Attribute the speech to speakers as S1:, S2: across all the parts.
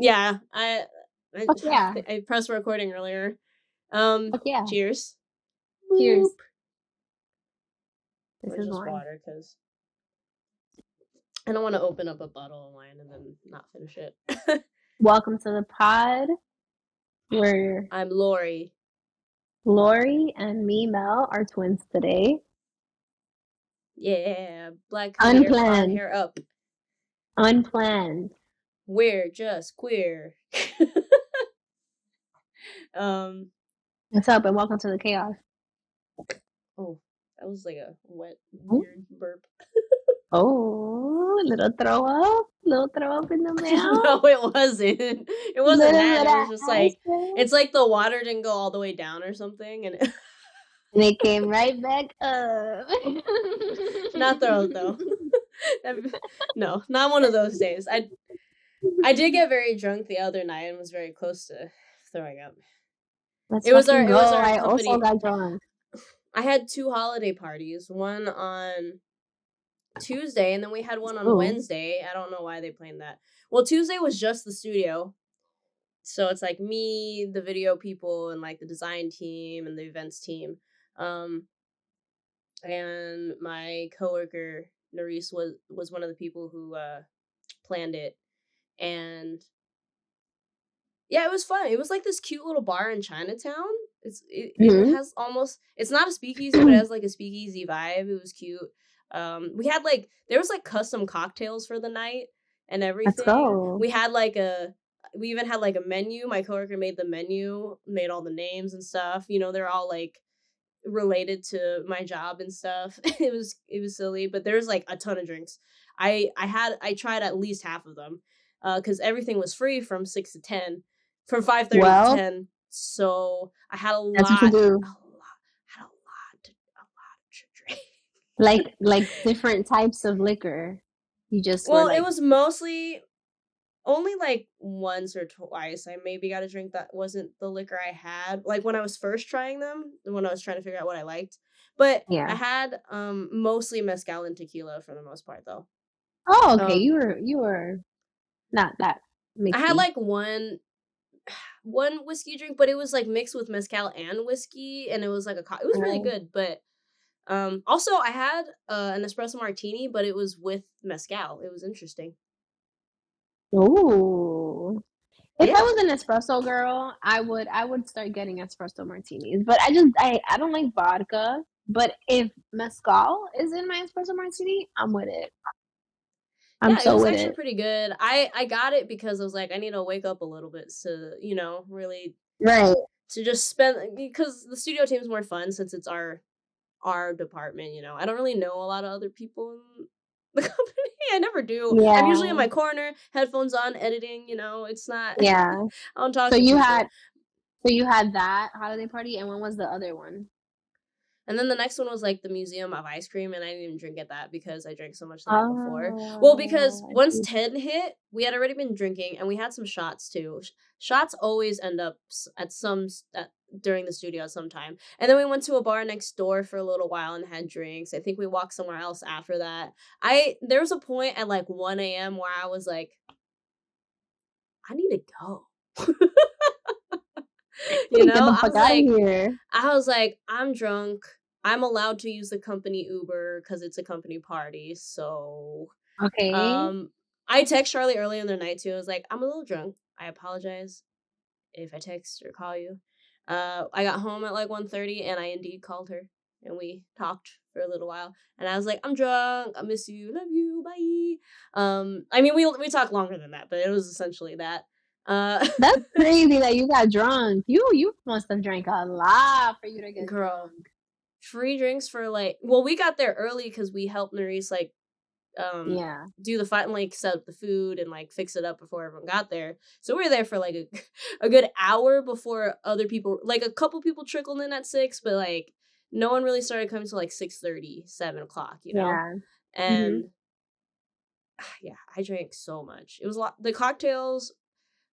S1: Yeah, I,
S2: Fuck yeah.
S1: I pressed recording earlier.
S2: Fuck yeah.
S1: Cheers.
S2: Cheers.
S1: Boop.
S2: This
S1: Or
S2: is
S1: just
S2: wine.
S1: water, because I don't want to open up a bottle of wine and then not finish it.
S2: Welcome to the pod. Where
S1: I'm Lorrie.
S2: Lorrie and me, Mel, are twins today.
S1: Yeah, black hair on,
S2: Unplanned.
S1: hair up.
S2: Unplanned.
S1: We're just queer. um.
S2: What's up and welcome to the chaos.
S1: Oh, that was like a wet,
S2: Ooh.
S1: weird burp.
S2: Oh, little throw up. Little throw up in the mouth.
S1: No, it wasn't. It wasn't
S2: Little
S1: that.
S2: bit
S1: It was
S2: of
S1: just like,
S2: acid.
S1: it's like the water didn't go all the way down or something, and
S2: And it came right back up.
S1: not throw up though. No, not one of those days. I did get very drunk the other night and was very close to throwing up.
S2: Let's
S1: It was
S2: fucking go.
S1: our
S2: I
S1: company.
S2: also got drunk.
S1: I had 2 holiday parties, one on Tuesday, and then we had one on
S2: Ooh.
S1: Wednesday. I don't know why they planned that. Well, Tuesday was just the studio. So it's like me, the video people, and like the design team and the events team. And my coworker Nerese was one of the people who planned it. And yeah, it was fun. It was like this cute little bar in Chinatown. It has almost, it's not a speakeasy, but it has like a speakeasy vibe. It was cute. We had like, there was like custom cocktails for the night and everything.
S2: Let's go.
S1: We even had like a menu. My coworker made the menu, made all the names and stuff. You know, they're all like related to my job and stuff. It was silly, but there was like a ton of drinks. I tried at least half of them, because everything was free from 6 to 10, from 5:30 to 10. So I had a lot to drink.
S2: Like different types of liquor. You just
S1: Well,
S2: were like,
S1: it was mostly only like once or twice I maybe got a drink that wasn't the liquor I had, like when I was first trying them, when I was trying to figure out what I liked. But
S2: yeah.
S1: I had mostly mezcal and tequila for the most part though.
S2: Oh, okay. You were not that mixy.
S1: I had like one whiskey drink, but it was like mixed with mezcal and whiskey, and it was like it was really good. But also I had an espresso martini, but it was with mezcal. It was interesting.
S2: Ooh. If I was an espresso girl, I would start getting espresso martinis. But I don't like vodka. But if mezcal is in my espresso martini, I'm with it.
S1: It was actually pretty good. I got it because I was like, I need to wake up a little bit to, you know, really to just spend, because the studio team is more fun since it's our department, you know. I don't really know a lot of other people in the company. I never do. Yeah. I'm usually in my corner, headphones on, editing, you know. It's not I don't talk to people.
S2: So you had that holiday party, and when was the other one?
S1: And then the next one was like the Museum of Ice Cream, and I didn't even drink at that because I drank so much the night before. Well, because once 10 hit, we had already been drinking, and we had some shots too. Shots always end up during the studio sometime. And then we went to a bar next door for a little while and had drinks. I think we walked somewhere else after that. There was a point at like 1 a.m. where I was like, I need to go. You know, I was like, I'm drunk. I'm allowed to use the company Uber because it's a company party. So,
S2: okay.
S1: I text Charlie early in the night too. I was like, I'm a little drunk. I apologize if I text or call you. I got home at like 1:30 and I indeed called her and we talked for a little while. And I was like, I'm drunk. I miss you. Love you. Bye. I mean, we talked longer than that, but it was essentially that.
S2: That's crazy that you got drunk. You must have drank a lot for you to get drunk.
S1: Free drinks for like, well, we got there early because we helped Nerese like do the fight and like set up the food and like fix it up before everyone got there. So we were there for like a good hour before other people, like a couple people trickled in at 6, but like no one really started coming till like 6:30, 7 o'clock, you know? Yeah. And yeah, I drank so much. It was a lot. The cocktails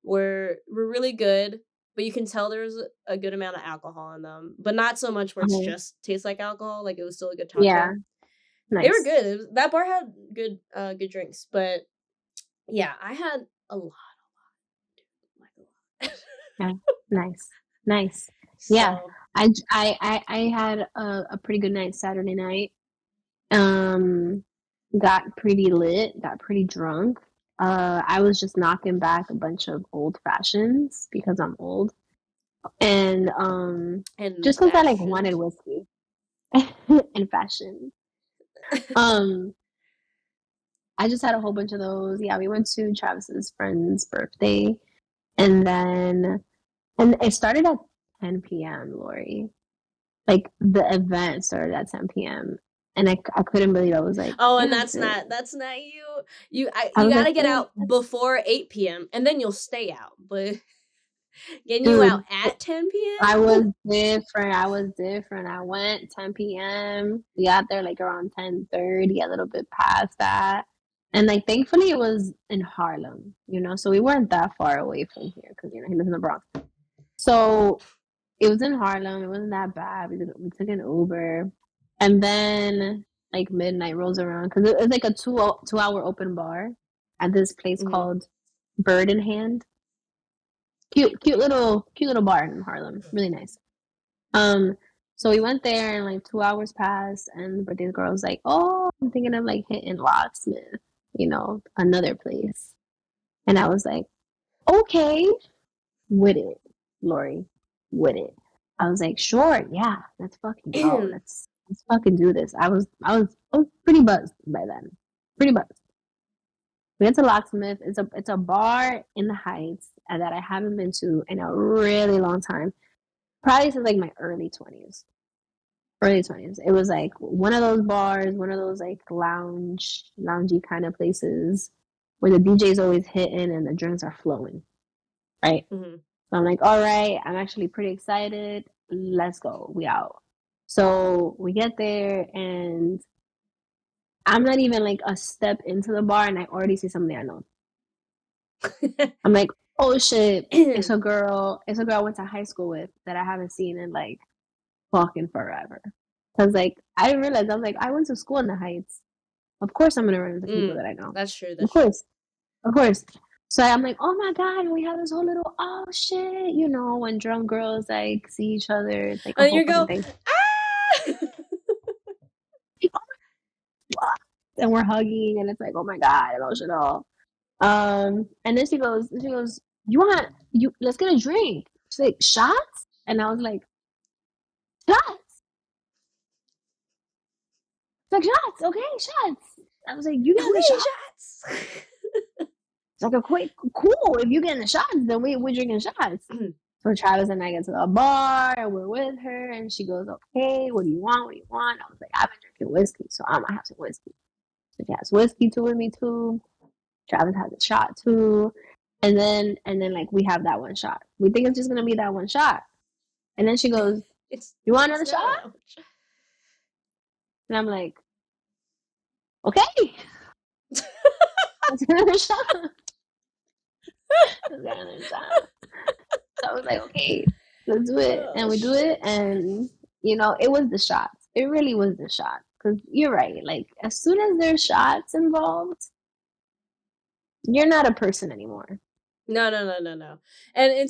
S1: were really good, but you can tell there was a good amount of alcohol in them, but not so much where it just tastes like alcohol. Like it was still a good cocktail. Yeah, nice. They were good. That bar had good drinks, but yeah, I had a lot.
S2: Yeah. Nice. Yeah.
S1: So,
S2: I had a pretty good night Saturday night. Got pretty lit, got pretty drunk. I was just knocking back a bunch of old fashions because I'm old. And
S1: and
S2: just because I like
S1: fashion.
S2: wanted whiskey and fashion. Um, I just had a whole bunch of those. Yeah, we went to Travis's friend's birthday, and then and it started at 10 p.m. Lori, like the event started at 10 p.m. and I couldn't believe I was like,
S1: Oh, and
S2: yeah,
S1: that's not you.
S2: I
S1: You
S2: was
S1: got
S2: like,
S1: to get
S2: yeah,
S1: out before 8 p.m. and then you'll stay out. But getting you out
S2: dude,
S1: at 10
S2: I
S1: p.m.
S2: was different. I was different. I went 10 p.m. We got there like around 10:30, a little bit past that. And like thankfully it was in Harlem, so we weren't that far away from here because he lives in the Bronx. So it was in Harlem. It wasn't that bad. We took an Uber, and then like midnight rolls around because it was like a 2 hour open bar at this place
S1: Mhm.
S2: called Bird in Hand. Cute little bar in Harlem. Really nice. Um, so we went there and like 2 hours passed, and the birthday girl was like, "Oh, I'm thinking of like hitting Locksmith, another place." And I was like, "Okay, with it, Lori, with it." I was like, "Sure, yeah, let's fucking go. Let's fucking do this." I was pretty buzzed by then, pretty buzzed. We went to Locksmith. It's a bar in the Heights that I haven't been to in a really long time, probably since like my early 20s. It was like one of those bars, one of those like loungy kind of places where the DJ's always hitting and the drinks are flowing, right?
S1: Mhm.
S2: So I'm like, all right, I'm actually pretty excited. Let's go. We out. So we get there and I'm not even like a step into the bar and I already see somebody I know. I'm like, oh shit, it's a girl I went to high school with that I haven't seen in like fucking forever. Cause like I didn't realize I was like, I went to school in the Heights. Of course I'm gonna run into people that I know.
S1: That's true.
S2: Of
S1: That's true.
S2: course. Of course. So I'm like, oh my god, we have this whole little oh shit, when drunk girls like see each other, it's like a
S1: And
S2: whole
S1: you
S2: fucking
S1: go,
S2: thing.
S1: ah!
S2: And we're hugging and it's like, oh my god, emotional. And then she goes, let's get a drink. She's like, shots? And I was like, shots? She's like, shots, okay, shots. I was like, you getting the
S1: Okay,
S2: shot?
S1: shots.
S2: It's like, okay, cool. If you getting the shots, then we're drinking shots. So Travis and I get to the bar and we're with her and she goes, okay, what do you want? What do you want? I was like, I've been drinking whiskey, so I'm gonna have some whiskey. So she has whiskey too with me too. Travis has a shot too. And then like we have that one shot. We think it's just gonna be that one shot. And then she goes, you want
S1: It's
S2: another
S1: not
S2: shot?
S1: that much.
S2: And I'm like, okay. Let's get another shot. Let's get another shot. So I was like, okay, let's do it. And we do it. And, it was the shots. It really was the shots. Because you're right. Like, as soon as there's shots involved, you're not a person anymore.
S1: No. And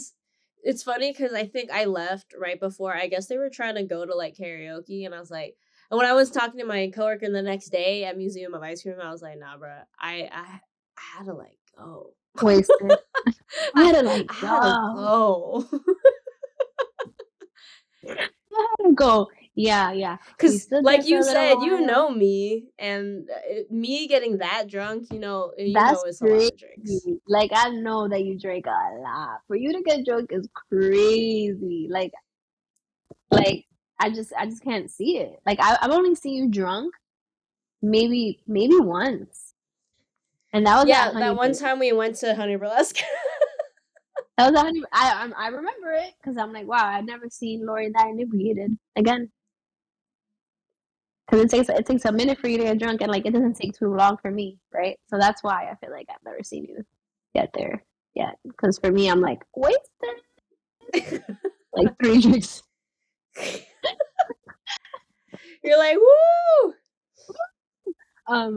S1: it's funny because I think I left right before. I guess they were trying to go to like karaoke, and I was like, and when I was talking to my coworker the next day at Museum of Ice Cream, I was like, nah, bro, I had to like go.
S2: Wasted. I had to like
S1: I had to
S2: go.
S1: go.
S2: I had to go. Yeah. We
S1: Because,
S2: stood there
S1: like
S2: for
S1: you
S2: a little
S1: said, you
S2: while.
S1: know me, and me getting that drunk,
S2: That's
S1: it's a lot
S2: crazy.
S1: of drinks.
S2: Like I know that you drink a lot. For you to get drunk is crazy. Like I just can't see it. Like I've only seen you drunk maybe once, and that was at
S1: Yeah, that
S2: Honey
S1: one
S2: Burlesque.
S1: time we went to Honey Burlesque.
S2: That was at Honey. I remember it because I'm like, wow, I've never seen Lori that inebriated again. Because it takes a minute for you to get drunk, and like it doesn't take too long for me, right? So that's why I feel like I've never seen you get there yet. Because for me, I'm like wasted, like 3 drinks.
S1: You're like, woo!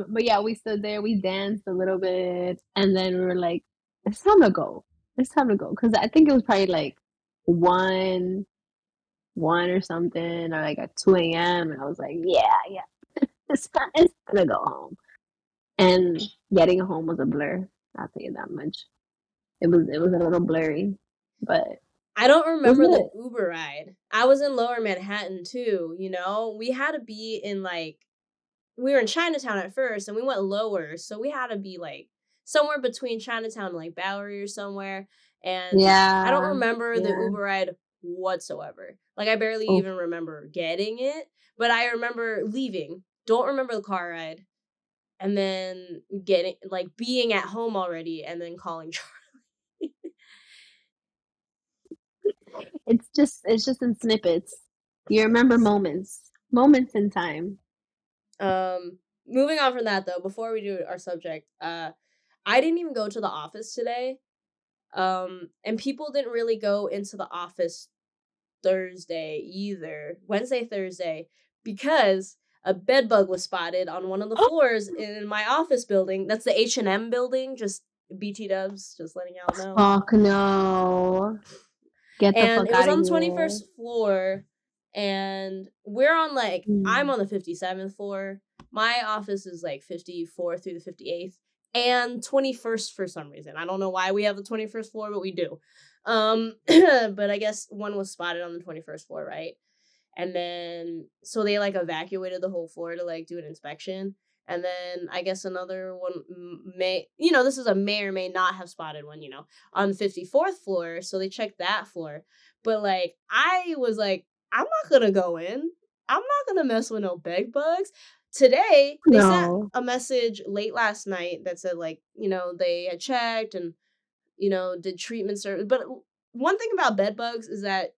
S2: But yeah, we stood there, we danced a little bit, and then we were like, it's time to go. It's time to go. Because I think it was probably like 1 or something, or like at 2 a.m. And I was like, yeah, it's gonna go home. And getting home was a blur. I'll tell you that much. It was a little blurry, but
S1: I don't
S2: it was
S1: remember the
S2: lit.
S1: Uber ride. I was in Lower Manhattan too, We had to be in we were in Chinatown at first and we went lower, so we had to be like somewhere between Chinatown and like Bowery or somewhere. And I don't
S2: Yeah,
S1: remember the
S2: yeah.
S1: Uber ride whatsoever. Like I barely
S2: Oh,
S1: even remember getting it, but I remember leaving. Don't remember the car ride. And then getting like being at home already and then calling Charlie.
S2: it's just in snippets. You remember moments in time.
S1: Moving on from that though, before we do our subject, I didn't even go to the office today. And people didn't really go into the office Thursday either, Wednesday, Thursday, because a bed bug was spotted on one of the floors in my office building. That's the H&M building, just BT dubs, just letting y'all know.
S2: Fuck no. Get the
S1: And
S2: fuck
S1: it was
S2: out of
S1: on the
S2: here.
S1: 21st floor, and I'm
S2: Mm.
S1: on the 57th floor. My office is like 54th through the 58th and 21st for some reason. I don't know why we have the 21st floor, but we do. But I guess one was spotted on the 21st floor, right? And then so they like evacuated the whole floor to like do an inspection. And then I guess another one this is a may or may not have spotted one, on the 54th floor. So they checked that floor. But like, I was like, I'm not going to go in. I'm not going to mess with no bed bugs. Today, they sent
S2: No.
S1: a message late last night that said, like, they had checked and, did treatment service. But one thing about bed bugs is that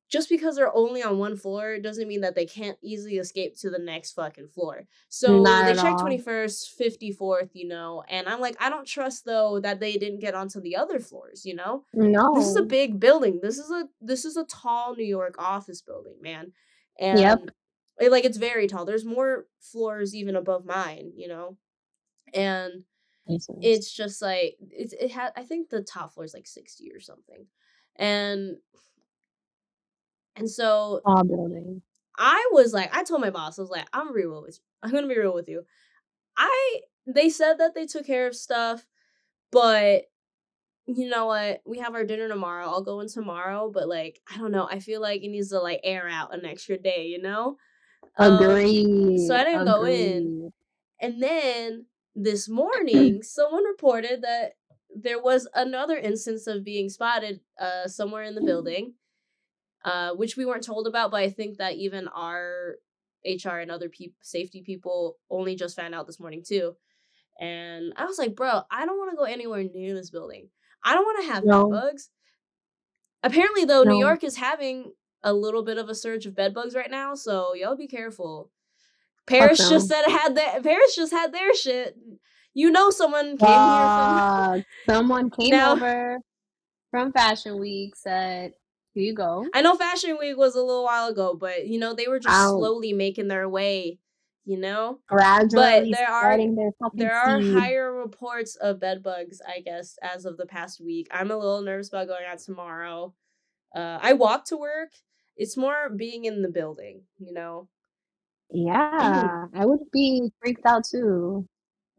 S1: just because they're only on one floor doesn't mean that they can't easily escape to the next fucking floor. So
S2: Not
S1: they
S2: at
S1: checked
S2: all.
S1: 21st, 54th, and I'm like, I don't trust though that they didn't get onto the other floors. This is a
S2: No.
S1: big building. This is a tall New York office building, man.
S2: Yep.
S1: And it's very tall. There's more floors even above mine. And
S2: Jesus.
S1: it's just like it had I think the top floor is like 60 or something. And and so
S2: All building.
S1: I was like, I told my boss, I was like, I'm gonna be real with you. They said that they took care of stuff, but you know what? We have our dinner tomorrow. I'll go in tomorrow, but like, I don't know. I feel like it needs to like air out an extra day. So
S2: Agreed.
S1: I didn't go in.
S2: Agreed.
S1: And then this morning, someone reported that there was another instance of being spotted somewhere in the building. Which we weren't told about, but I think that even our HR and other safety people only just found out this morning too. And I was like, bro, I don't want to go anywhere near this building. I don't want to have bed
S2: No.
S1: bugs. Apparently, though, New
S2: No.
S1: York is having a little bit of a surge of bed bugs right now, so y'all be careful.
S2: Fuck
S1: Paris just
S2: no.
S1: said it had that. Paris just had their shit. Someone came here from
S2: Fuck. Someone came
S1: now.
S2: over from Fashion Week, said, "Here you go."
S1: I know Fashion Week was a little while ago, but they were just
S2: Out
S1: slowly making their way. But
S2: gradually
S1: there are
S2: spreading their fucking
S1: there are
S2: seed.
S1: higher reports of bed bugs, I guess, as of the past week. I'm a little nervous about going out tomorrow. I walk to work. It's more being in the building.
S2: Yeah, I would be freaked out too.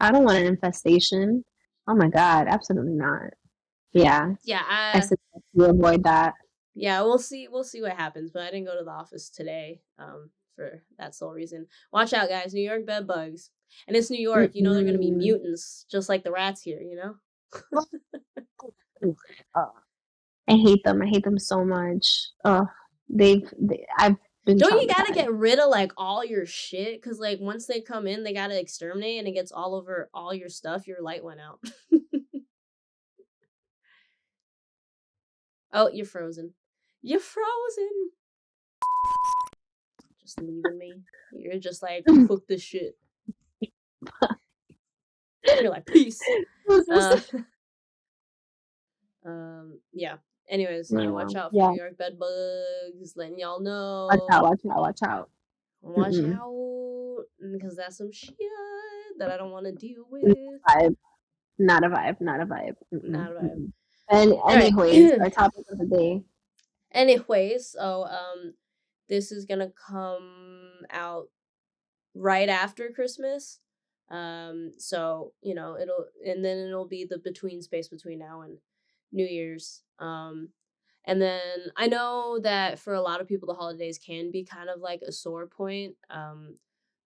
S2: I don't want an infestation. Oh my God, absolutely not. Yeah,
S1: Yeah,
S2: I suggest you avoid that.
S1: yeah, we'll see. We'll see what happens. But I didn't go to the office today. For that sole reason. Watch out, guys! New York bed bugs, and it's New York. They're gonna be
S2: Mm-mm.
S1: mutants, just like the rats here.
S2: I hate them. I hate them so much. I've been
S1: Don't you gotta
S2: traumatized.
S1: get rid of like all your shit? Cause like once they come in, they gotta exterminate, and it gets all over all your stuff. Your light went out. Oh, you're frozen. You're frozen. Just leaving me. You're just like fuck this shit. You're like peace. Uh, yeah. Anyways, watch out for
S2: Yeah,
S1: New York bed bugs. Letting y'all
S2: watch out,
S1: know.
S2: watch out, watch out.
S1: Watch
S2: Mm-mm.
S1: out, because that's some shit that I don't want to deal
S2: Not
S1: with.
S2: a vibe. Not a vibe. Not a vibe. Mm-mm.
S1: Not a vibe.
S2: Mm-mm. And
S1: Alright.
S2: anyways, our topic of the day.
S1: Anyways, so this is gonna come out right after Christmas. So, you know, it'll be the between space between now and New Year's. And then I know that for a lot of people the holidays can be kind of like a sore point.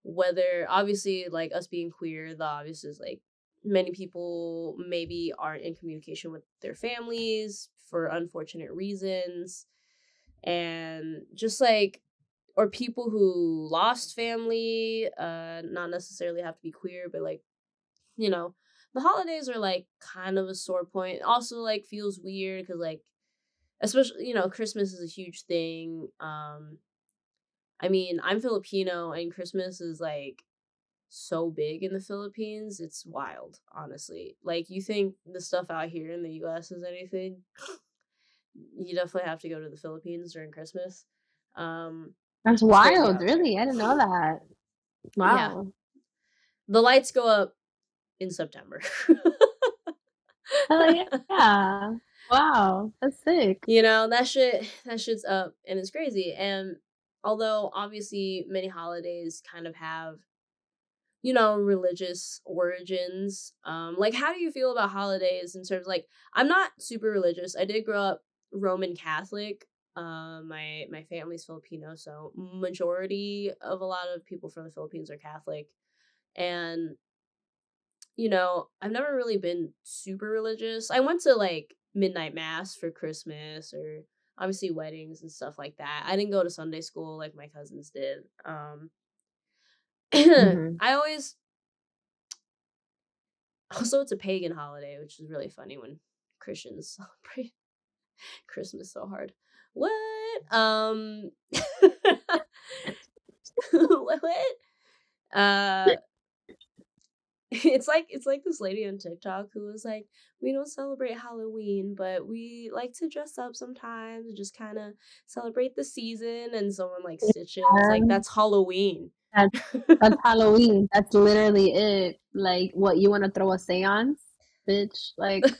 S1: Whether obviously like us being queer, the obvious is like many people maybe aren't in communication with their families for unfortunate reasons. And just like or people who lost family, not necessarily have to be queer, but like, you know, the holidays are like kind of a sore point. Also like feels weird because like especially, you know, Christmas is a huge thing. I mean, I'm Filipino and Christmas is like so big in the Philippines. It's wild, honestly. Like you think the stuff out here in the US is anything, you definitely have to go to the Philippines during Christmas.
S2: That's
S1: it's crazy
S2: wild,
S1: out there.
S2: really. I didn't know that.
S1: Yeah.
S2: Wow.
S1: The lights go up in September.
S2: Hell yeah. Wow. That's sick.
S1: You know, that shit's up and it's crazy. And although obviously many holidays kind of have, you know, religious origins, like how do you feel about holidays in terms like I'm not super religious. I did grow up Roman Catholic. My family's Filipino, so majority of a lot of people from the Philippines are Catholic. And you know, I've never really been super religious. I went to like midnight mass for Christmas or obviously weddings and stuff like that. I didn't go to Sunday school like my cousins did.
S2: Hmm.
S1: I always also it's a pagan holiday, which is really funny when Christians celebrate Christmas so hard. What? What? Uh it's like this lady on TikTok who was like, we don't celebrate Halloween, but we like to dress up sometimes and just kind of celebrate the season. And someone like stitched it and was like,
S2: Um,
S1: that's Halloween.
S2: that's that's Halloween. That's literally it. Like, what, you want to throw a seance, bitch? Like,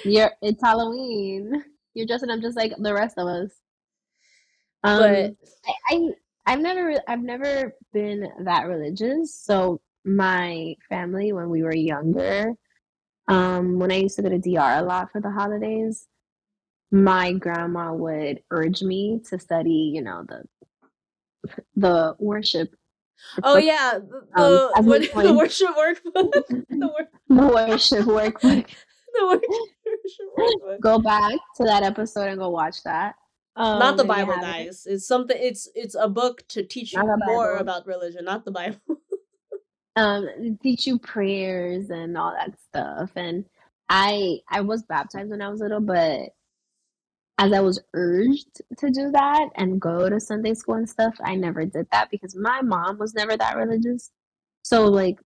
S2: it's Halloween. You're dressing up just like the rest of us.
S1: But
S2: I've never been that religious. So my family, when we were younger, when I used to go to DR a lot for the holidays, my grandma would urge me to study, you know, the worship
S1: oh
S2: workbook.
S1: yeah, the
S2: At
S1: what
S2: this
S1: the
S2: point,
S1: worship workbook, the work
S2: the worship workbook.
S1: the worship workbook.
S2: Go back to that episode and go watch that.
S1: Not the
S2: If you
S1: Bible,
S2: haven't,
S1: guys. It's something. It's a book to teach
S2: not
S1: you
S2: the
S1: more
S2: Bible.
S1: about religion, not the Bible.
S2: Teach you prayers and all that stuff. And I was baptized when I was little, but as I was urged to do that and go to Sunday school and stuff, I never did that because my mom was never that religious. So like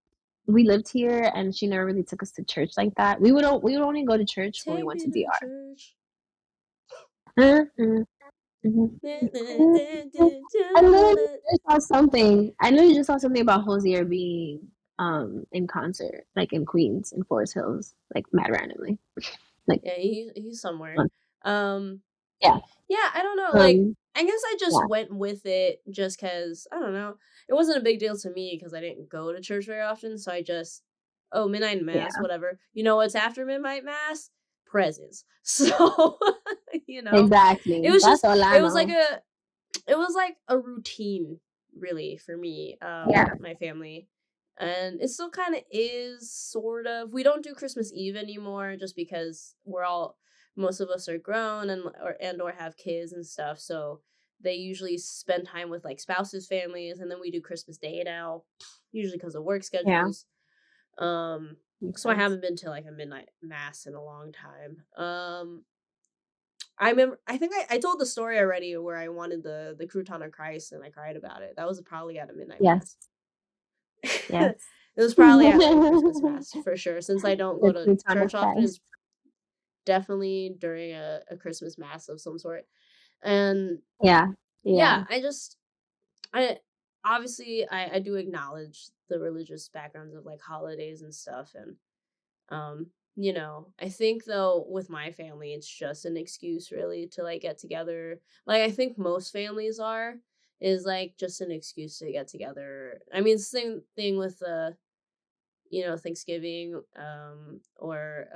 S2: we lived here and she never really took us to church like that. We would only go to church when we
S1: Take
S2: went
S1: me
S2: to
S1: to
S2: DR.
S1: church.
S2: Mhm, mhm. I literally just saw something. I literally just saw something about Hosier being in concert, like in Queens, in Forest Hills, like mad randomly. Like,
S1: Yeah, he's somewhere. Um,
S2: yeah,
S1: yeah, I don't know. Like,
S2: um,
S1: I guess I just
S2: yeah,
S1: went with it just because I don't know. It wasn't a big deal to me because I didn't go to church very often. So I just, oh, midnight mass,
S2: yeah,
S1: whatever. You know what's after midnight mass? Presents. So, you know, it
S2: exactly.
S1: was
S2: That's
S1: just,
S2: all I
S1: it was like
S2: know.
S1: a, it was like a routine, really, for me,
S2: Yeah,
S1: my family. And it still kind of is, sort of. We don't do Christmas Eve anymore just because most of us are grown and or have kids and stuff. So they usually spend time with like spouses, families, and then we do Christmas Day now, usually because of work
S2: yeah,
S1: schedules. Um,
S2: makes
S1: so I
S2: sense.
S1: haven't been to like a midnight mass in a long time. I remember. I think I told the story already where I wanted the crouton of Christ and I cried about it. That was probably at a midnight
S2: Yes,
S1: mass.
S2: yes.
S1: It was probably at like a Christmas mass for sure. Since I don't go
S2: The
S1: to
S2: crouton of
S1: church often,
S2: Christ.
S1: it's definitely during a Christmas mass of some sort. And
S2: Yeah,
S1: yeah,
S2: yeah,
S1: I obviously I do acknowledge the religious backgrounds of like holidays and stuff, and you know, I think though with my family, it's just an excuse really to like get together. Like I think most families is like just an excuse to get together. I mean, same thing with you know, Thanksgiving, or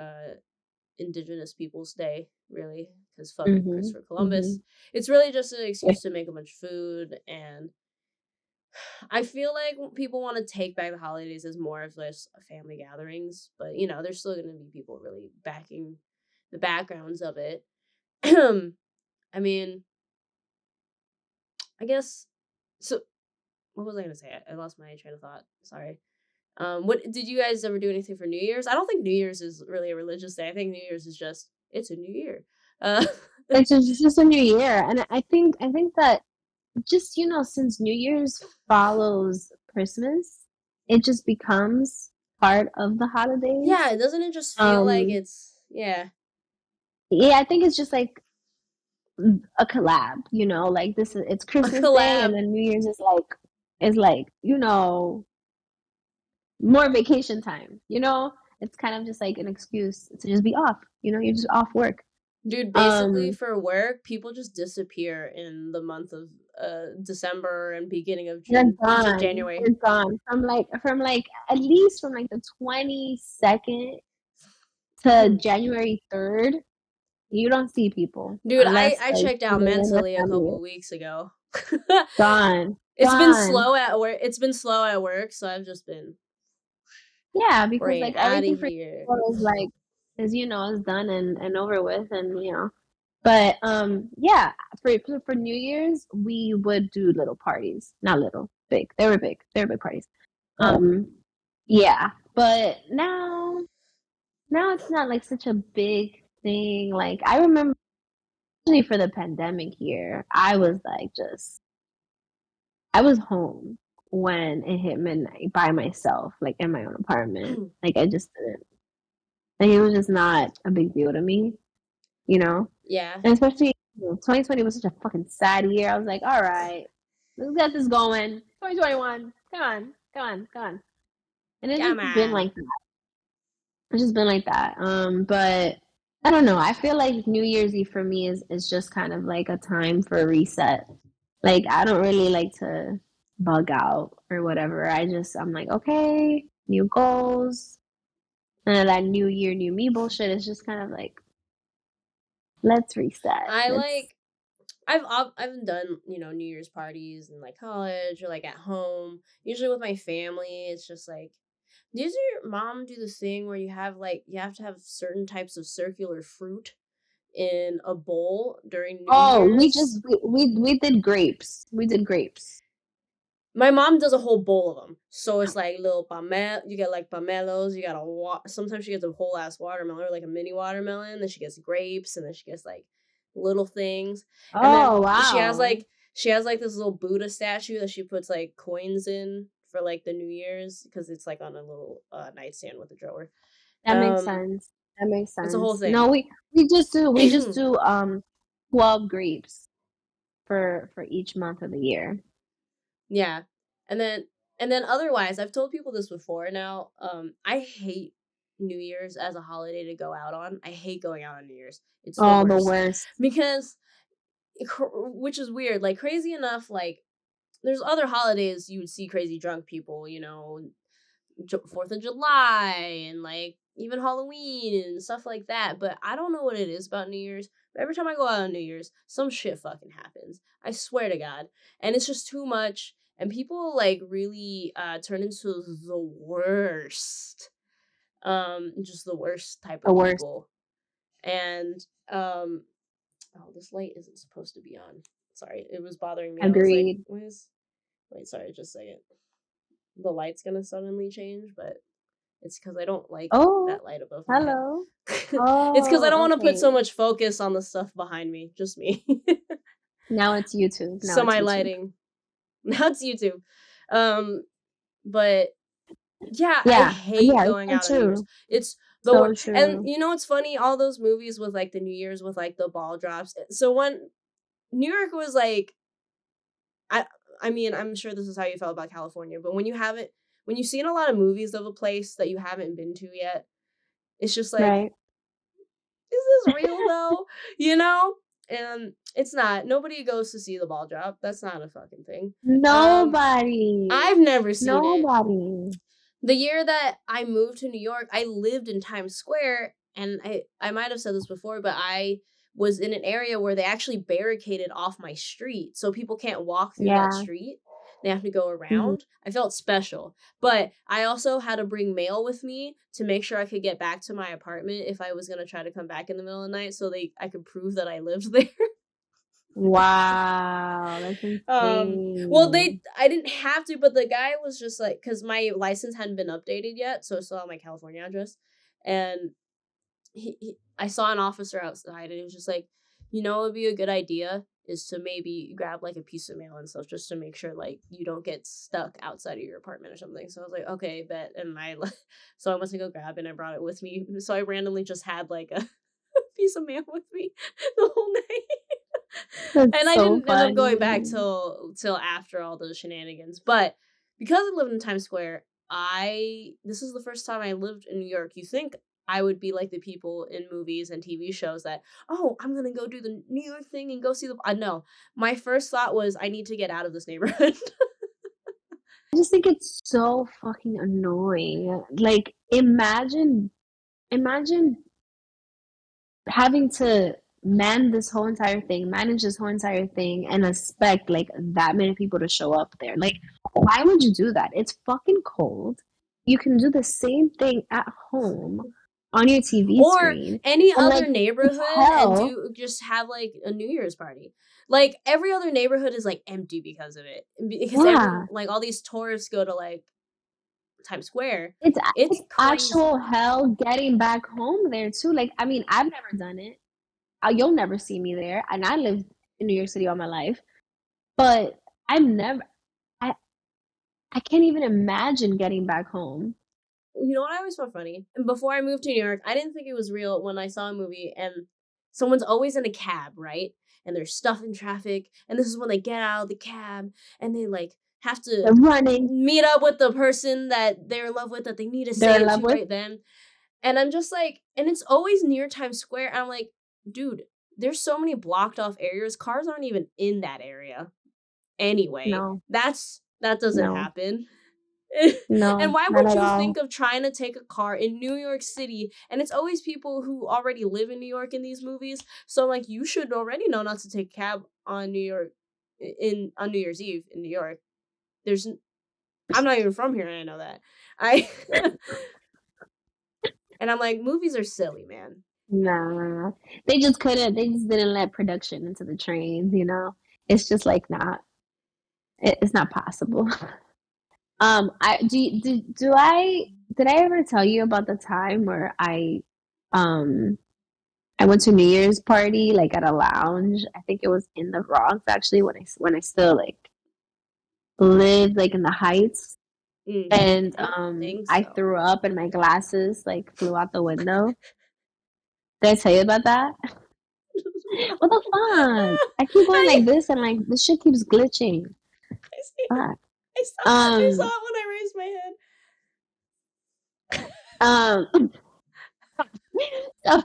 S1: Indigenous Peoples Day, really, because fuck
S2: Mhm.
S1: Christopher Columbus.
S2: Mhm.
S1: It's really just an
S2: Yep.
S1: excuse to make a bunch of food, and I feel like people want to take back the holidays as more of just family gatherings, but you know, there's still going to be people really backing the backgrounds of it. I mean, I guess so. What was I going to say? I lost my train of thought. Sorry. What did you guys ever do anything for New Year's? I don't think New Year's is really a religious day. I think New Year's is just it's a new year. Uh,
S2: It's just a new year, and I think that just, since New Year's follows Christmas, it just becomes part of the holidays.
S1: yeah, doesn't it just feel like
S2: Um,
S1: it's yeah
S2: yeah, I think it's just like a collab, like it's
S1: a
S2: Christmas Day and
S1: collab?
S2: then New Year's is like, more vacation time. It's kind of just like an excuse to just be off, you're just off work.
S1: Dude, basically
S2: Um,
S1: for work, people just disappear in the month of December and beginning of
S2: they're
S1: June into
S2: gone.
S1: January.
S2: They're gone from at least from like the 22nd to January 3rd. You don't see people
S1: Dude,
S2: unless
S1: I
S2: like
S1: checked out
S2: they're in their
S1: mentally a
S2: family.
S1: couple weeks ago.
S2: Gone.
S1: It's been
S2: Gone.
S1: slow at work. It's been slow at work, so I've just been
S2: Yeah, because
S1: praying
S2: like
S1: out of
S2: everything for
S1: here.
S2: people is done and over with, and but yeah, for New Year's we would do little parties. Not little, big. They were big parties. Um yeah, but now it's not like such a big thing. Like I remember, especially for the pandemic year, I was home when it hit midnight by myself, like in my own apartment. Like I just didn't. Like it was just not a big deal to me, you know?
S1: Yeah.
S2: And especially 2020 was such a fucking sad year. I was like, all right, let's get this going. 2021, come on, come on, come on. And it's
S1: Come
S2: just been
S1: on.
S2: like that. It's just been like that. But I don't know. I feel like New Year's Eve for me is just kind of like a time for a reset. Like I don't really like to bug out or whatever. I'm like, okay, new goals. And that new year, new me bullshit is just kind of like, let's reset.
S1: I
S2: Let's
S1: like I've done, you know, New Year's parties in like college or like at home. Usually with my family, it's just like does your mom do the thing where you have to have certain types of circular fruit in a bowl during New
S2: Oh,
S1: Year's?
S2: we did grapes. We did grapes.
S1: My mom does a whole bowl of them. So it's like little pomelo. You get like pomelos. You got sometimes she gets a whole ass watermelon or like a mini watermelon. Then she gets grapes, and then she gets like little things. And then
S2: Oh, wow.
S1: she has like this little Buddha statue that she puts like coins in for like the New Year's because it's like on a little nightstand with a drawer.
S2: That makes
S1: Um,
S2: sense. That makes
S1: it's a whole
S2: sense.
S1: thing.
S2: No, we just do 12 grapes for each month of the year.
S1: Yeah. And then otherwise, I've told people this before now. I hate New Year's as a holiday to go out on. I hate going out on New Year's. It's the
S2: Oh, the
S1: worst.
S2: worst.
S1: Because which is weird. Like crazy enough like there's other holidays you would see crazy drunk people, you know, 4th of July and like even Halloween and stuff like that. But I don't know what it is about New Year's. But every time I go out on New Year's, some shit fucking happens. I swear to God. And it's just too much. And people like really turn into the worst. Just the worst type
S2: The
S1: of
S2: worst.
S1: people. And oh, this light isn't supposed to be on. Sorry, it was bothering me. I was like,
S2: Agreed.
S1: wait, sorry, just a second. The light's gonna suddenly change, but it's because I don't like
S2: Oh,
S1: that light above my head.
S2: hello.
S1: It's because I don't
S2: Oh,
S1: want to put
S2: okay.
S1: so much focus on the stuff behind me. Just me.
S2: Now it's YouTube. Now
S1: So
S2: it's
S1: my
S2: YouTube.
S1: lighting. Now it's YouTube. Um, but yeah, I
S2: Yeah.
S1: hate
S2: Yeah, it's
S1: going
S2: so
S1: out on New Year's.
S2: true.
S1: It's the
S2: So
S1: worst. And
S2: true.
S1: you know what's funny? All those movies with like the New Year's with like the ball drops. So when New York was like, I I mean, I'm sure this is how you felt about California, but when you've seen a lot of movies of a place that you haven't been to yet, It's just like,
S2: Right.
S1: is this real though? You know? And it's not. Nobody goes to see the ball drop. That's not a fucking thing.
S2: Nobody.
S1: I've never seen it.
S2: Nobody.
S1: The year that I moved to New York, I lived in Times Square, and I might have said this before, but I was in an area where they actually barricaded off my street, so people can't walk through that
S2: Yeah.
S1: street. They have to go
S2: Mhm.
S1: around. I felt special, but I also had to bring mail with me to make sure I could get back to my apartment if I was gonna try to come back in the middle of the night, so I could prove that I lived there.
S2: Wow, that's
S1: Well,
S2: insane.
S1: I didn't have to, but the guy was just like, because my license hadn't been updated yet, so I still had my California address, and I saw an officer outside, and he was just like, what would be a good idea is to maybe grab like a piece of mail and stuff just to make sure like you don't get stuck outside of your apartment or something. So I was like, okay, bet. And so I went to go grab it and I brought it with me. So I randomly just had like a piece of mail with me the whole night.
S2: That's
S1: And I
S2: so
S1: didn't end up going back
S2: funny.
S1: till after all those shenanigans. But because I lived in Times Square, this is the first time I lived in New York. You think I would be like the people in movies and TV shows that, oh, I'm gonna go do the New York thing and go see the. No, my first thought was I need to get out of this neighborhood.
S2: I just think it's so fucking annoying. Like, imagine having to manage this whole entire thing, and expect like that many people to show up there. Like, why would you do that? It's fucking cold. You can do the same thing at home on your TV
S1: Or
S2: screen.
S1: any
S2: And like,
S1: other
S2: it's
S1: neighborhood and
S2: hell.
S1: just have like a New Year's party. Like every other neighborhood is like empty because of it. Because everyone
S2: Yeah.
S1: like all these tourists go to like Times Square.
S2: It's
S1: It's
S2: actual
S1: crazy.
S2: hell getting back home there too. Like, I mean, I've never done it. You'll never see me there, and I lived in New York City all my life. But I've never. I I can't even imagine getting back home.
S1: You know what I always found funny? And before I moved to New York, I didn't think it was real when I saw a movie and someone's always in a cab, right? And there's stuff in traffic, and this is when they get out of the cab and they like have
S2: They're
S1: to
S2: running.
S1: meet up with the person that they're in love with that they need to
S2: They're
S1: say
S2: in
S1: it
S2: love
S1: to
S2: with.
S1: right then. And I'm just like, and it's always near Times Square. And I'm like, dude, there's so many blocked off areas. Cars aren't even in that area anyway.
S2: No,
S1: That doesn't
S2: no,
S1: happen. And
S2: no,
S1: why
S2: not
S1: would
S2: at
S1: you
S2: all.
S1: think of trying to take a car in New York City? And it's always people who already live in New York in these movies. So like you should already know not to take a cab on New York on New Year's Eve in New York. There's I'm not even from here and I know that. I and I'm like movies are silly, man.
S2: Nah, they just couldn't. They just didn't let production into the trains. It's just like not. It's not possible. I do I did I ever tell you about the time where um I went to New Year's party like at a lounge. I think it was in the Bronx actually when I still like lived like in the Heights, and
S1: I don't think
S2: I
S1: so.
S2: threw up and my glasses like flew out the window. Did I tell you about that?
S1: No.
S2: What the fuck? I keep going
S1: I
S2: like this and like this shit keeps glitching.
S1: I see it.
S2: Fuck.
S1: I saw
S2: Um
S1: it when I raised my head.
S2: um so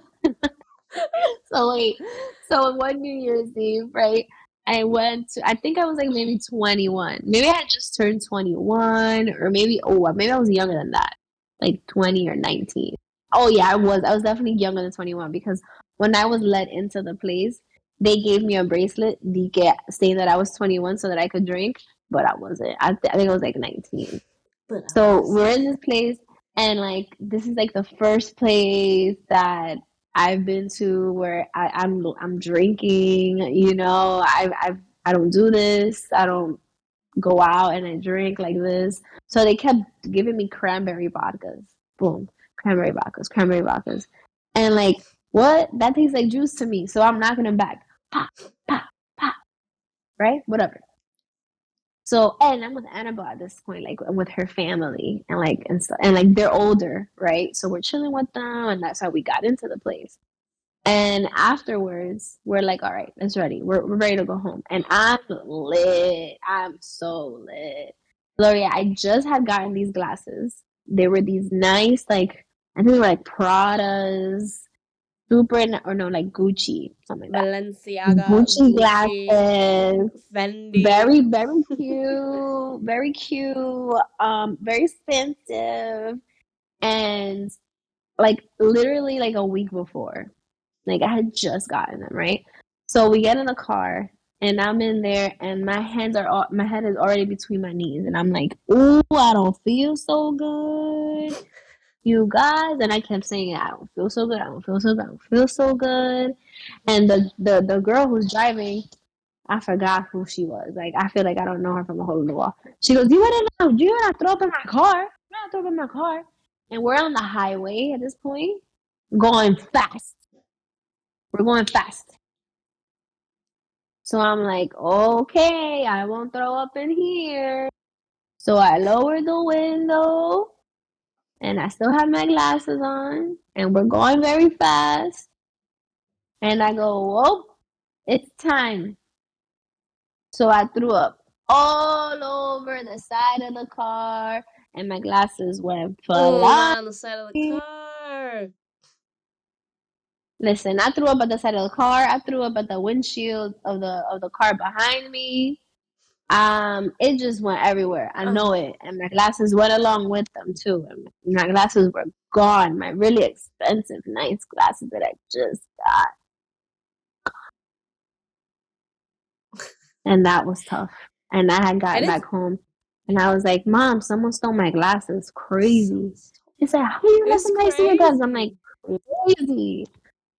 S2: So wait, so one New Year's Eve, right? I think I was like maybe 21. Maybe I had just turned 21, or maybe I was younger than that, like 20 or 19. Oh yeah, I was definitely younger than 21 because when I was let into the place, they gave me a bracelet saying that I was 21 so that I could drink, but I wasn't. I think I was like 19.
S1: But I
S2: So
S1: was.
S2: we're in this place, and like this is like the first place that I've been to where I'm drinking. I don't do this. I don't go out and I drink like this. So they kept giving me cranberry vodkas. Boom, cranberry vodkas, and like what? That tastes like juice to me. So I'm knocking them back. Pop, pop, pop. Right? Whatever. So, and I'm with Annabelle at this point, like with her family, and like they're older, right? So we're chilling with them, and that's how we got into the place. And afterwards, we're like, all right, it's ready. We're ready to go home. And I'm lit. I'm so lit. Lorrie, I just had gotten these glasses. They were these nice, like I think they were like Prada's, like Gucci, something like that.
S1: Balenciaga,
S2: Gucci
S1: Gucci,
S2: glasses,
S1: Fendi.
S2: very, very cute, very cute, very expensive, and like literally like a week before, like I had just gotten them, right? So we get in the car, and I'm in there, and my head is already between my knees, and I'm like, ooh, I don't feel so good, you guys. And I kept saying, I don't feel so good, I don't feel so good, I don't feel so good. And the girl who's driving, I forgot who she was. Like, I feel like I don't know her from a hole in the wall. She goes, you wanna throw up in my car? You wanna throw up in my car? And we're on the highway at this point, going fast. We're going fast. So I'm like, okay, I won't throw up in here. So I lowered the window, and I still have my glasses on, and we're going very fast. And I go, whoa, it's time. So I threw up all over the side of the car, and my glasses went
S1: Oh,
S2: flying.
S1: not on the side of the car.
S2: Listen, I threw up at the side of the car. I threw up at the windshield of the car behind me. It just went everywhere. I know
S1: Oh.
S2: it, and my glasses went along with them too. And my glasses were gone. My really expensive, nice glasses that I just got, and that was tough. And I had
S1: And
S2: gotten
S1: it's
S2: back home, and I was like, "Mom, someone stole my glasses. Crazy." She said, "How do you let
S1: it's
S2: somebody steal your glasses?" I'm like,
S1: crazy.
S2: "Crazy.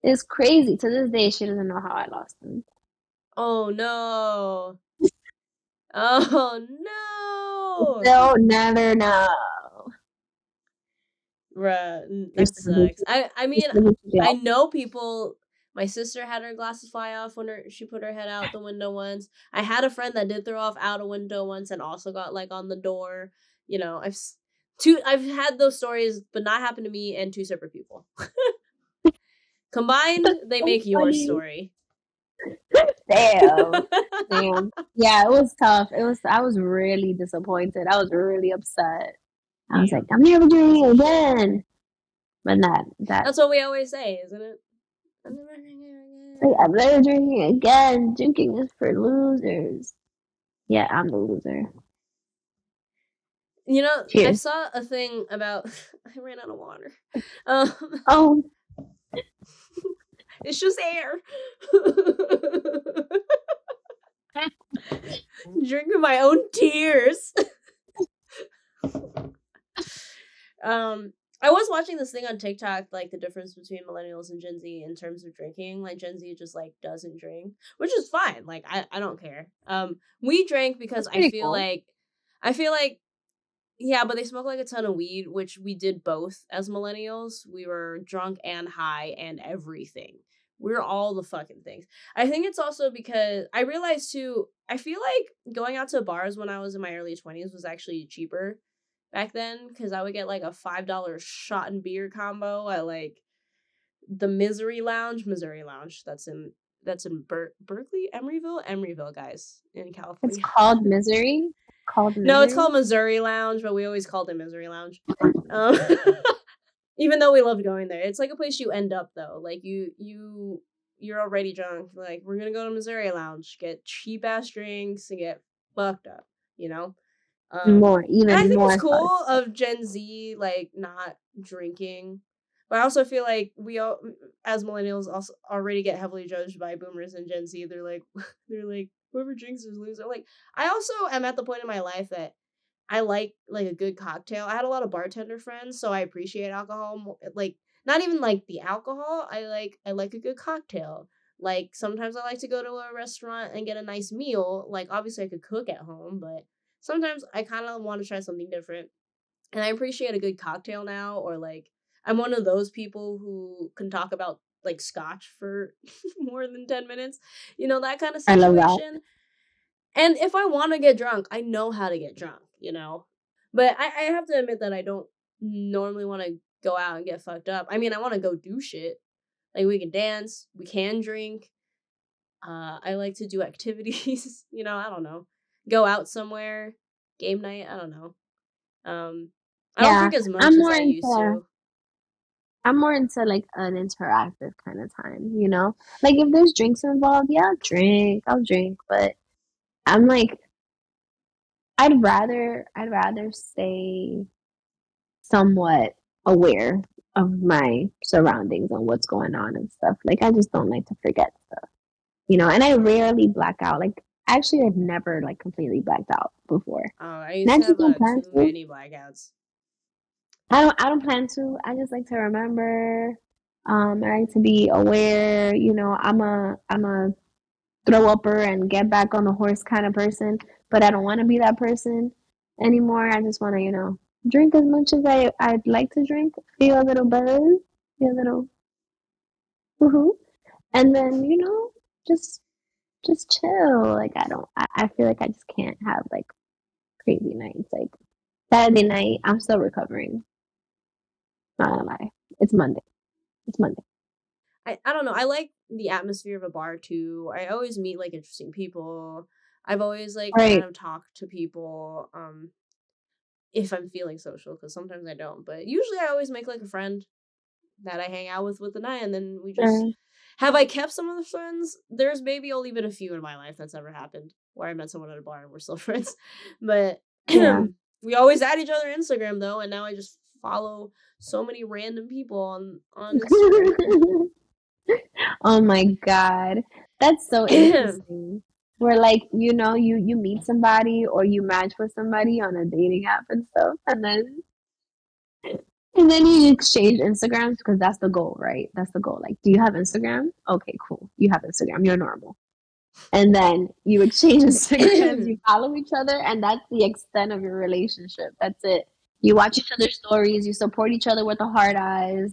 S2: It's crazy." To this day, she doesn't know how I lost them.
S1: Oh no. Oh no.
S2: They'll never know.
S1: Bruh,
S2: You're
S1: that
S2: still Gucci.
S1: sucks. I
S2: You're
S1: mean,
S2: still Gucci
S1: I
S2: glasses.
S1: know people. My sister had her glasses fly off when she put her head out the window once. I had a friend that did throw off out a window once and also got like on the door. You know, I've had those stories, but not happened to me and two separate people. Combined, they
S2: So
S1: make your
S2: funny.
S1: story.
S2: Damn. Damn. Yeah, it was tough. I was really disappointed. I was really upset. I was like,
S1: Damn.
S2: I'm never doing
S1: Piece
S2: it
S1: of shit.
S2: again. But that
S1: That's what we always say, isn't it? I'm never drinking
S2: like,
S1: again.
S2: I'm never drinking again. Drinking is for losers. Yeah, I'm the loser.
S1: You know, I
S2: Cheers.
S1: saw a thing about. I ran out of water. Um,
S2: Oh,
S1: it's just air. Drinking my own tears. um, I was watching this thing on TikTok, like the difference between millennials and Gen Z in terms of drinking. Like Gen Z just like doesn't drink, which is fine. Like I don't care. We drank because
S2: that's pretty cool.
S1: I feel like yeah, but they smoke like a ton of weed, which we did both as millennials. We were drunk and high and everything. We're all the fucking things. I think it's also because I realized too, I feel like going out to bars when I was in my early 20s was actually cheaper back then because I would get like a $5 shot and beer combo at like the Missouri Lounge. That's in Berkeley, Emeryville, guys, in
S2: It's
S1: California.
S2: called Misery. Called
S1: No, it's
S2: Misery.
S1: called Missouri Lounge, but we always called it Missouri Lounge. Um, even though we loved going there, it's like a place you end up though. Like you're already drunk. Like we're gonna go to Missouri Lounge, get cheap ass drinks, and get fucked up. You know.
S2: More,
S1: And I
S2: even
S1: think it's
S2: more fun.
S1: cool of Gen Z like not drinking, but I also feel like we all, as millennials, also already get heavily judged by boomers and Gen Z. They're like whoever drinks is a loser. Like I also am at the point in my life that I like a good cocktail. I had a lot of bartender friends, so I appreciate alcohol. Like not even like the alcohol. I like a good cocktail. Like sometimes I like to go to a restaurant and get a nice meal. Like obviously I could cook at home, but sometimes I kind of want to try something different. And I appreciate a good cocktail now, or like I'm one of those people who can talk about like scotch for more than 10 minutes. That kind of
S2: I love that.
S1: situation. And if I want to get drunk, I know how to get drunk. But I have to admit that I don't normally want to go out and get fucked up. I mean, I want to go do shit. Like we can dance, we can drink. I like to do activities. I don't know. Go out somewhere, game night. I don't know. I don't
S2: Yeah,
S1: drink as much
S2: I'm
S1: as
S2: more
S1: I used
S2: into
S1: to.
S2: I'm more into like an interactive kind of time, you know? Like if there's drinks involved, yeah, I'll drink, but I'm like I'd rather stay somewhat aware of my surroundings and what's going on and stuff. Like I just don't like to forget stuff, you know, and I rarely black out. Like actually I've never like completely blacked out before.
S1: Oh, I
S2: And
S1: used
S2: I
S1: to
S2: just
S1: have
S2: don't plan
S1: too
S2: to.
S1: many blackouts.
S2: I don't plan to. I just like to remember. I like to be aware, you know, I'm a throw upper and get back on the horse kind of person, but I don't want to be that person anymore. I just want to, you know, drink as much as I'd like to drink, feel a little buzz, feel a little woohoo, and then, you know, just just chill. Like I feel like I just can't have like crazy nights. Like Saturday night, I'm still recovering. Not gonna lie. It's Monday. It's Monday.
S1: I don't know. I like the atmosphere of a bar too. I always meet like interesting people. I've always like kind
S2: Right.
S1: of talked to people if I'm feeling social because sometimes I don't, but usually I always make like a friend that I hang out with the night and then we just
S2: Sure.
S1: have I kept some of the friends? There's maybe only been a few in my life that's ever happened where I met someone at a bar and we're still friends. But
S2: Yeah.
S1: we always add each other Instagram though, and now I just follow so many random people on Instagram.
S2: Oh my God. That's so interesting. Where like, you know, you meet somebody or you match with somebody on a dating app and stuff, and then you exchange Instagrams because that's the goal, right? That's the goal. Like, do you have Instagram? Okay, cool. You have Instagram. You're normal. And then you exchange Instagrams, you follow each other, and that's the extent of your relationship. That's it. You watch each other's stories, you support each other with the hard eyes.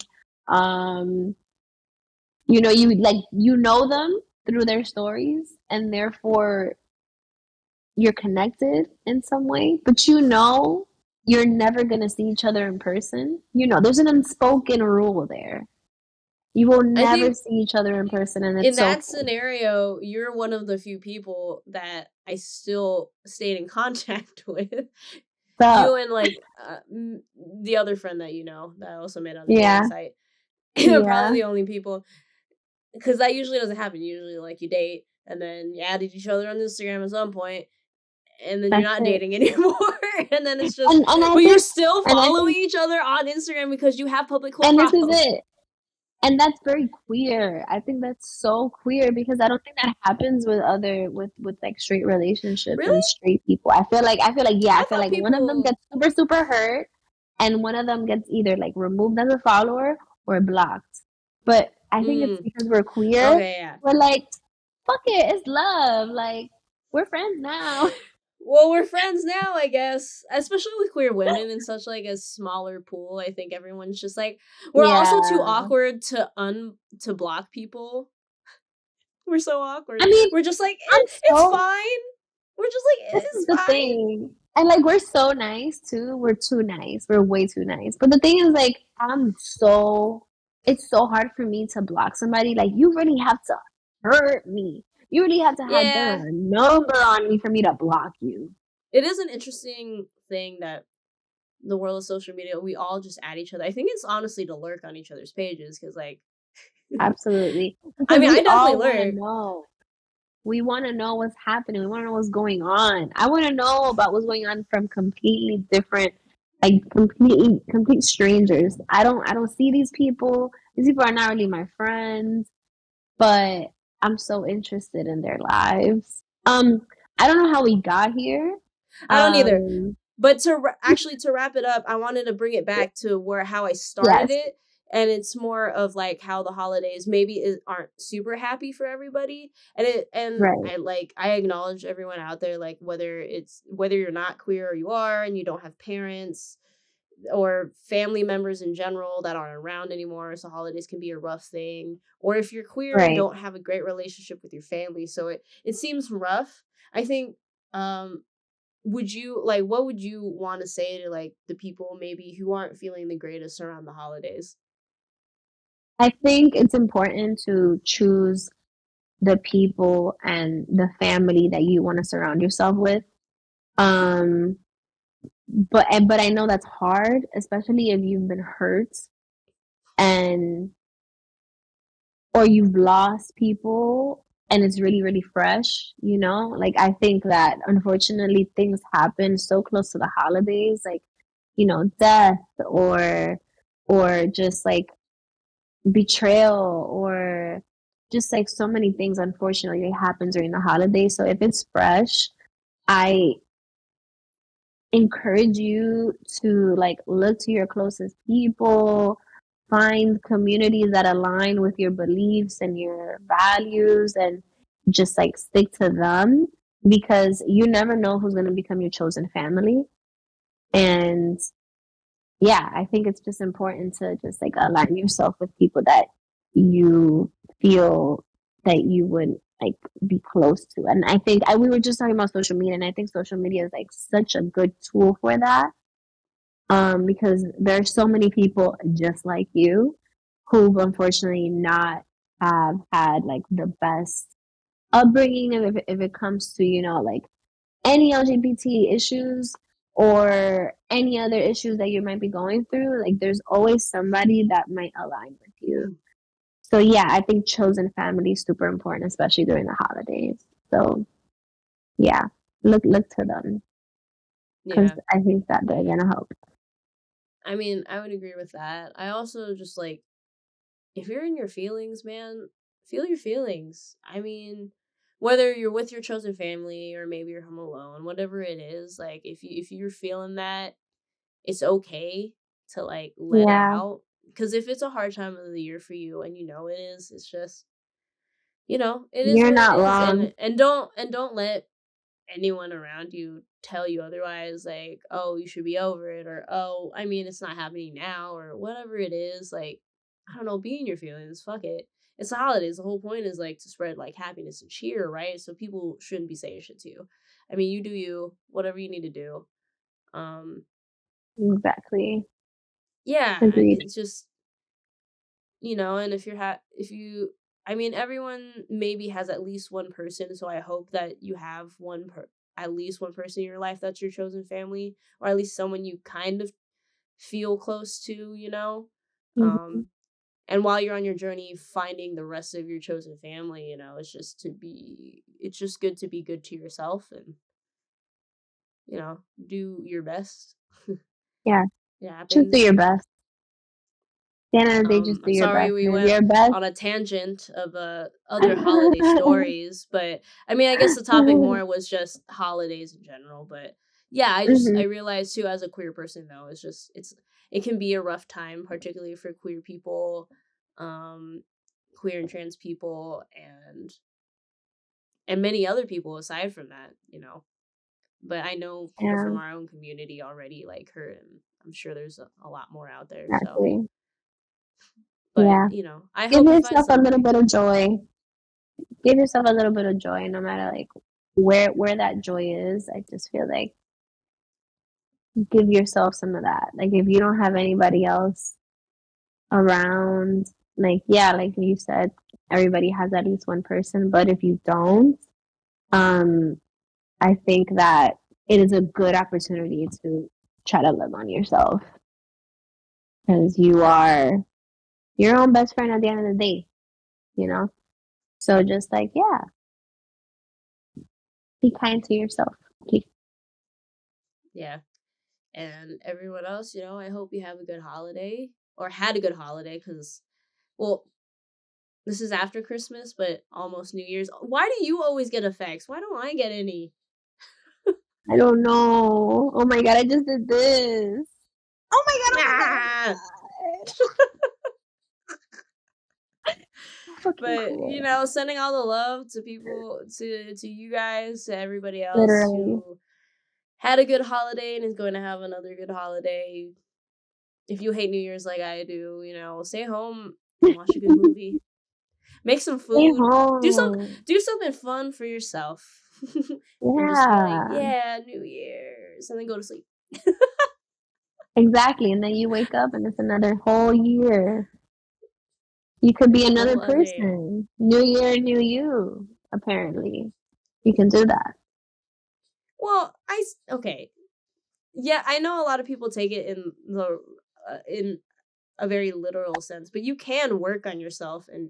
S2: Um, you know, you know them through their stories, and therefore you're connected in some way, but you know you're never gonna see each other in person. You know, there's an unspoken rule there. You will
S1: I
S2: never
S1: think
S2: see each other in person, and
S1: in
S2: it's so
S1: that scenario, you're one of the few people that I still stayed in contact with. You
S2: up.
S1: and like the other friend that you know that I also met on the dating
S2: Yeah,
S1: site. Probably
S2: yeah,
S1: the only people because that usually doesn't happen. Usually, like you date and then you added each other on Instagram at some point, and then you're
S2: that's
S1: not
S2: it.
S1: dating anymore. And then it's just,
S2: And I
S1: but you're
S2: think,
S1: still
S2: and I
S1: following
S2: think,
S1: each other on Instagram because you have public
S2: and this is
S1: profiles.
S2: it. And that's very queer. I think that's so queer because I don't think that happens with other with like straight relationships
S1: Really?
S2: and straight people. I feel like yeah, I
S1: I
S2: feel
S1: thought
S2: like one of them
S1: people.
S2: gets super hurt and one of them gets either like removed as a follower or blocked. But I think it's
S1: Mm,
S2: because we're queer.
S1: okay, yeah.
S2: We're like, fuck it, it's love. Like we're friends now.
S1: Well, we're friends now, I guess. Especially with queer women in such like a smaller pool. I think everyone's just like we're also too
S2: Yeah.
S1: awkward to block people. We're so awkward.
S2: I mean,
S1: We're just like
S2: I'm
S1: it's
S2: so
S1: fine. We're just like
S2: this is
S1: it's
S2: the
S1: fine.
S2: thing. And like we're so nice too. We're too nice. We're way too nice. But the thing is like it's so hard for me to block somebody. Like you really have to hurt me. You really have to have done
S1: Yeah,
S2: a number on me for me to block you.
S1: it is an interesting thing that the world of social media we all just add each other. I think it's honestly to lurk on each other's pages because like
S2: Absolutely.
S1: I
S2: Because
S1: mean
S2: we
S1: I definitely
S2: all want to
S1: lurk.
S2: know. We want to know what's happening. We want to know what's going on. I want to know about what's going on from completely different, like complete strangers. I don't see these people. These people are not really my friends, but I'm so interested in their lives. I don't know how we got here.
S1: I don't either.
S2: Um,
S1: But actually to wrap it up, I wanted to bring it back to where how I started
S2: yes,
S1: it, and it's more of like how the holidays maybe aren't super happy for everybody, and
S2: right,
S1: I acknowledge everyone out there like whether you're not queer or you are and you don't have parents or family members in general that aren't around anymore, so holidays can be a rough thing, or if you're queer and
S2: right.
S1: don't have a great relationship with your family, so it seems rough. I think um would you like what would you want to say to like the people maybe who aren't feeling the greatest around the holidays?
S2: I think it's important to choose the people and the family that you want to surround yourself with. Um, but I know that's hard, especially if you've been hurt. and or you've lost people and it's really, really fresh, you know? Like, I think that unfortunately things happen so close to the holidays, like, you know, death or just like betrayal or just like so many things unfortunately happen during the holidays. So if it's fresh, I encourage you to like look to your closest people, find communities that align with your beliefs and your values, and just like stick to them because you never know who's going to become your chosen family. And yeah, I think it's just important to just like align yourself with people that you feel that you would like be close to. And I think we were just talking about social media, and I think social media is like such a good tool for that. Because there's so many people just like you who've unfortunately not have had like the best upbringing if it comes to, you know, like any LGBT issues or any other issues that you might be going through, like there's always somebody that might align with you.
S1: Mm.
S2: So yeah, I think chosen family is super important, especially during the holidays. So yeah, look to them because
S1: Yeah.
S2: I think that they're gonna help.
S1: I mean, I would agree with that. I also just like, if you're in your feelings, man, feel your feelings. I mean, whether you're with your chosen family or maybe you're home alone, whatever it is, like if you're feeling that, it's okay to like let it
S2: Yeah,
S1: out. Because if it's a hard time of the year for you and you know it is, it's just, it is
S2: you're
S1: what it
S2: not
S1: is.
S2: wrong.
S1: And don't let anyone around you tell you otherwise, like, oh, you should be over it, or oh, I mean, it's not happening now, or whatever it is. Like, I don't know, be in your feelings, fuck it. It's the holidays. The whole point is like to spread like happiness and cheer, right? So people shouldn't be saying shit to you. I mean, you do you, whatever you need to do. um
S2: Exactly.
S1: yeah,
S2: Agreed.
S1: it's just, and if you, I mean, everyone maybe has at least one person, so I hope that you have at least one person in your life that's your chosen family, or at least someone you kind of feel close to.
S2: Mhm.
S1: Um, and while you're on your journey finding the rest of your chosen family, it's just good to be good to yourself and, do your best.
S2: Yeah,
S1: It
S2: just do
S1: happens.
S2: your best. At the end of the day, just do
S1: I'm
S2: your
S1: sorry
S2: best.
S1: we
S2: And if
S1: went
S2: your best,
S1: on a tangent of other holiday stories, but I mean, I guess the topic more was just holidays in general. But yeah, I
S2: hmm
S1: realized too, as a queer person though, it can be a rough time, particularly for queer people, um, queer and trans people, and many other people aside from that. But I know
S2: yeah,
S1: from our own community already, like her, and I'm sure there's a lot more out there. So,
S2: exactly.
S1: but
S2: Yeah,
S1: I
S2: give
S1: hope you find
S2: yourself a little
S1: somebody.
S2: bit of joy. Give yourself a little bit of joy, no matter like where that joy is. I just feel like give yourself some of that. Like if you don't have anybody else around, like yeah, like you said, everybody has at least one person. But if you don't, um, I think that it is a good opportunity to try to love on yourself because you are your own best friend at the end of the day, you know? So just like, yeah, be kind to yourself. Keep,
S1: Yeah. And everyone else, I hope you have a good holiday or had a good holiday because, well, this is after Christmas, but almost New Year's. Why do you always get effects? Why don't I get any?
S2: I don't know. Oh my God, I just did this. Oh my God, oh my God, oh
S1: Ah!
S2: my God. Fucking
S1: But,
S2: cool.
S1: sending all the love to people, to you guys, to everybody else
S2: Literally.
S1: who had a good holiday and is going to have another good holiday. If you hate New Year's like I do, stay home and watch a good movie. Make some
S2: Stay
S1: food. Do some
S2: home.
S1: do something fun for yourself. And just be like,
S2: Yeah,
S1: yeah, New Year's, and then go to sleep.
S2: exactly. And then you wake up and it's another whole year. You could be another
S1: Whole other year.
S2: person. New year, new you, apparently. You can do that.
S1: Well, okay. Yeah, I know a lot of people take it in a very literal sense, but you can work on yourself and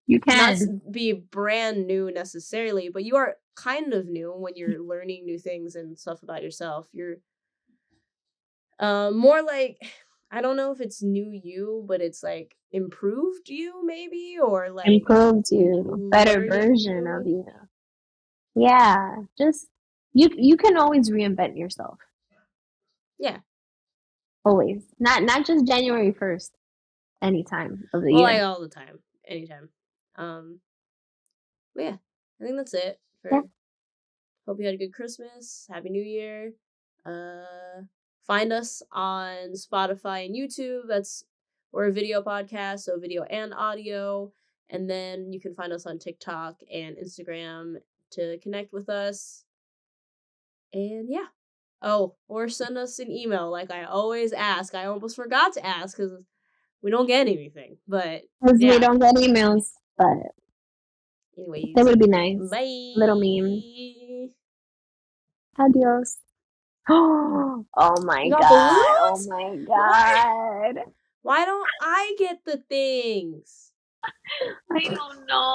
S2: You
S1: not
S2: can.
S1: be brand new necessarily, but you are kind of new when you're learning new things and stuff about yourself. You're more like, I don't know if it's new you, but it's like improved you maybe, or like
S2: Improved you. Better
S1: learning
S2: version of
S1: you.
S2: you. Yeah. Just you can always reinvent yourself.
S1: Yeah.
S2: Always. Not just January 1st. Anytime of the
S1: Well, like
S2: year.
S1: all the time, anytime. But yeah, I think that's it
S2: Yeah.
S1: for. Hope you had a good Christmas. Happy New Year. Find us on Spotify and YouTube. We're a video podcast, so video and audio. And then you can find us on TikTok and Instagram to connect with us. And yeah. Oh, or send us an email like I always ask. I almost forgot to ask because we don't get anything. But
S2: Because we
S1: yeah.
S2: don't get emails, but
S1: Anyways.
S2: that would be nice.
S1: Bye.
S2: Little meme. Adios. Oh my
S1: You got
S2: god. Oh
S1: balloons?
S2: my
S1: Why?
S2: god.
S1: Why don't I get the things?
S2: I don't know.